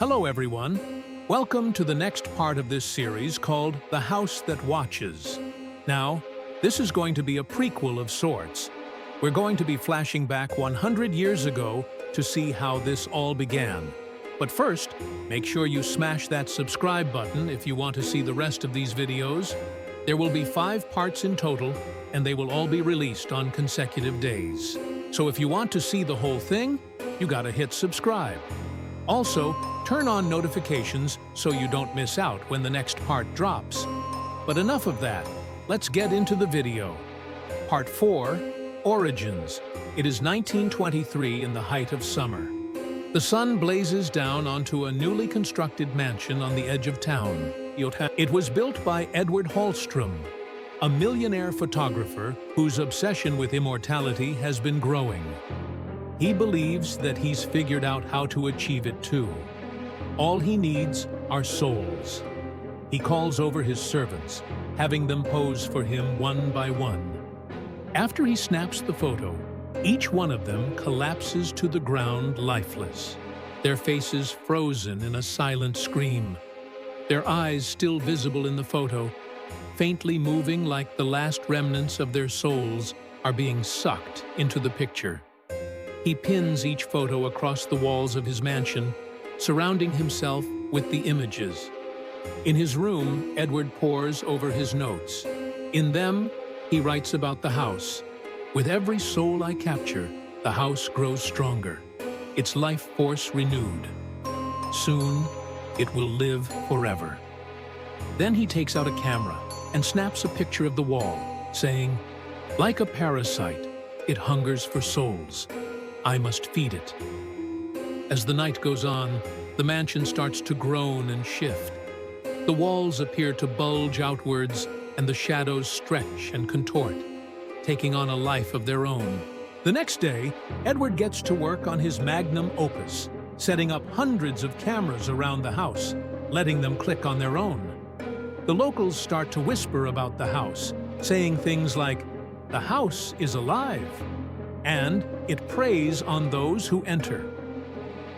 Hello everyone. Welcome to the next part of this series called The House That Watches. Now, this is going to be a prequel of sorts. We're going to be flashing back 100 years ago to see how this all began. But first, make sure you smash that subscribe button if you want to see the rest of these videos. There will be 5 parts in total, and they will all be released on consecutive days. So if you want to see the whole thing, you gotta hit subscribe. Also, turn on notifications so you don't miss out when the next part drops. But enough of that. Let's get into the video. Part 4, Origins. It is 1923 in the height of summer. The sun blazes down onto a newly constructed mansion on the edge of town. It was built by Edward Hallstrom, a millionaire photographer whose obsession with immortality has been growing. He believes that he's figured out how to achieve it too. All he needs are souls. He calls over his servants, having them pose for him one by one. After he snaps the photo, each one of them collapses to the ground lifeless, their faces frozen in a silent scream. Their eyes still visible in the photo, faintly moving like the last remnants of their souls are being sucked into the picture. He pins each photo across the walls of his mansion, surrounding himself with the images. In his room, Edward pores over his notes. In them, he writes about the house. With every soul I capture, the house grows stronger, its life force renewed. Soon, it will live forever. Then he takes out a camera and snaps a picture of the wall, saying, "Like a parasite, it hungers for souls. I must feed it." As the night goes on, the mansion starts to groan and shift. The walls appear to bulge outwards, and the shadows stretch and contort, taking on a life of their own. The next day, Edward gets to work on his magnum opus, setting up hundreds of cameras around the house, letting them click on their own. The locals start to whisper about the house, saying things like, "The house is alive," and it preys on those who enter.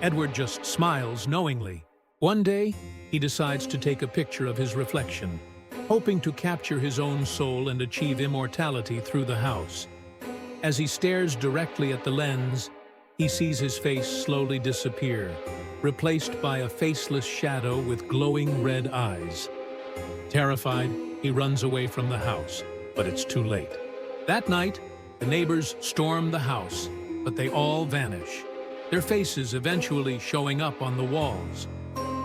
Edward just smiles knowingly. One day, he decides to take a picture of his reflection, hoping to capture his own soul and achieve immortality through the house. As he stares directly at the lens, he sees his face slowly disappear, replaced by a faceless shadow with glowing red eyes. Terrified, he runs away from the house, but it's too late. That night, the neighbors storm the house, but they all vanish, their faces eventually showing up on the walls.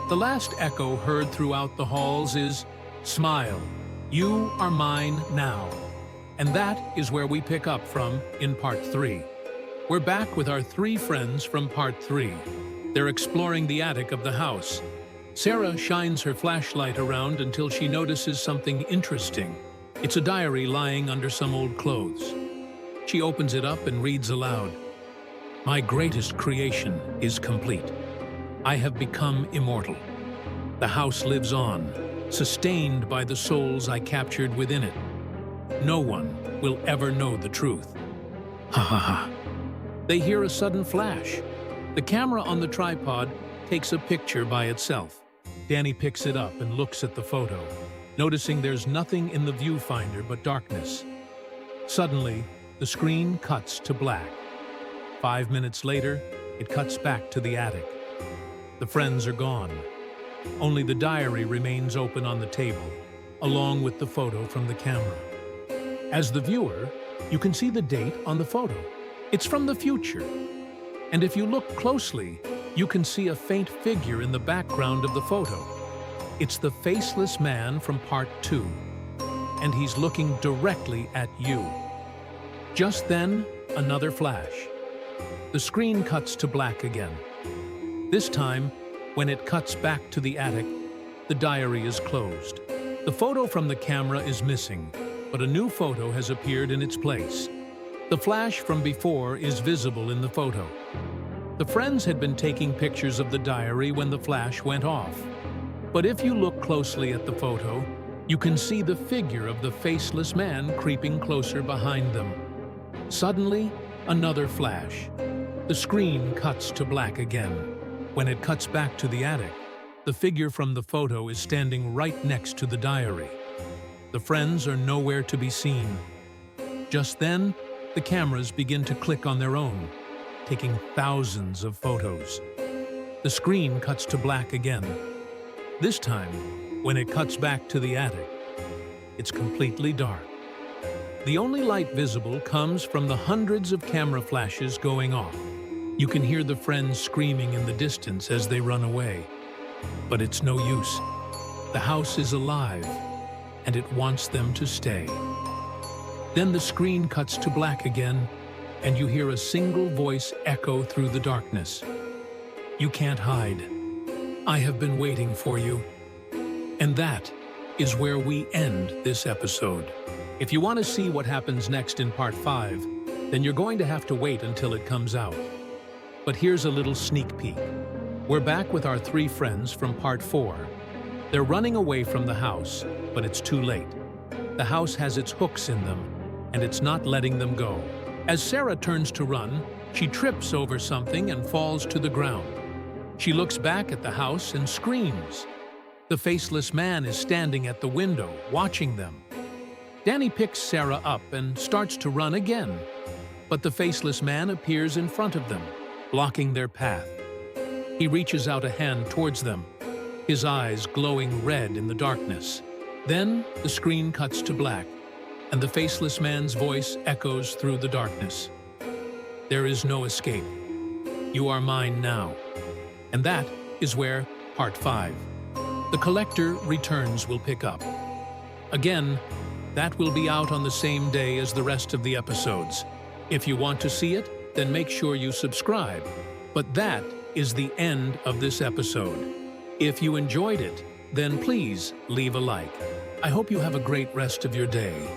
The last echo heard throughout the halls is, "Smile, you are mine now." And that is where we pick up from in Part 3. We're back with our 3 friends from Part 3. They're exploring the attic of the house. Sarah shines her flashlight around until she notices something interesting. It's a diary lying under some old clothes. She opens it up and reads aloud, "My greatest creation is complete. I have become immortal. The house lives on, sustained by the souls I captured within it. No one will ever know the truth." Ha ha ha. They hear a sudden flash. The camera on the tripod takes a picture by itself. Danny picks it up and looks at the photo, noticing there's nothing in the viewfinder but darkness. Suddenly, the screen cuts to black. 5 minutes later, it cuts back to the attic. The friends are gone. Only the diary remains open on the table, along with the photo from the camera. As the viewer, you can see the date on the photo. It's from the future. And if you look closely, you can see a faint figure in the background of the photo. It's the faceless man from Part 2, and he's looking directly at you. Just then, another flash. The screen cuts to black again. This time, when it cuts back to the attic, the diary is closed. The photo from the camera is missing, but a new photo has appeared in its place. The flash from before is visible in the photo. The friends had been taking pictures of the diary when the flash went off. But if you look closely at the photo, you can see the figure of the faceless man creeping closer behind them. Suddenly, another flash. The screen cuts to black again. When it cuts back to the attic, the figure from the photo is standing right next to the diary. The friends are nowhere to be seen. Just then, the cameras begin to click on their own, taking thousands of photos. The screen cuts to black again. This time, when it cuts back to the attic, it's completely dark. The only light visible comes from the hundreds of camera flashes going off. You can hear the friends screaming in the distance as they run away. But it's no use. The house is alive, and it wants them to stay. Then the screen cuts to black again, and you hear a single voice echo through the darkness. You can't hide. I have been waiting for you. And that is where we end this episode. If you want to see what happens next in Part 5, then you're going to have to wait until it comes out. But here's a little sneak peek. We're back with our 3 friends from Part 4. They're running away from the house, but it's too late. The house has its hooks in them, and it's not letting them go. As Sarah turns to run, she trips over something and falls to the ground. She looks back at the house and screams. The faceless man is standing at the window, watching them. Danny picks Sarah up and starts to run again, but the faceless man appears in front of them, blocking their path. He reaches out a hand towards them, his eyes glowing red in the darkness. Then the screen cuts to black, and the faceless man's voice echoes through the darkness. There is no escape. You are mine now. And that is where Part 5, The Collector Returns, will pick up. Again, that will be out on the same day as the rest of the episodes. If you want to see it, then make sure you subscribe. But that is the end of this episode. If you enjoyed it, then please leave a like. I hope you have a great rest of your day.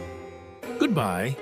Goodbye.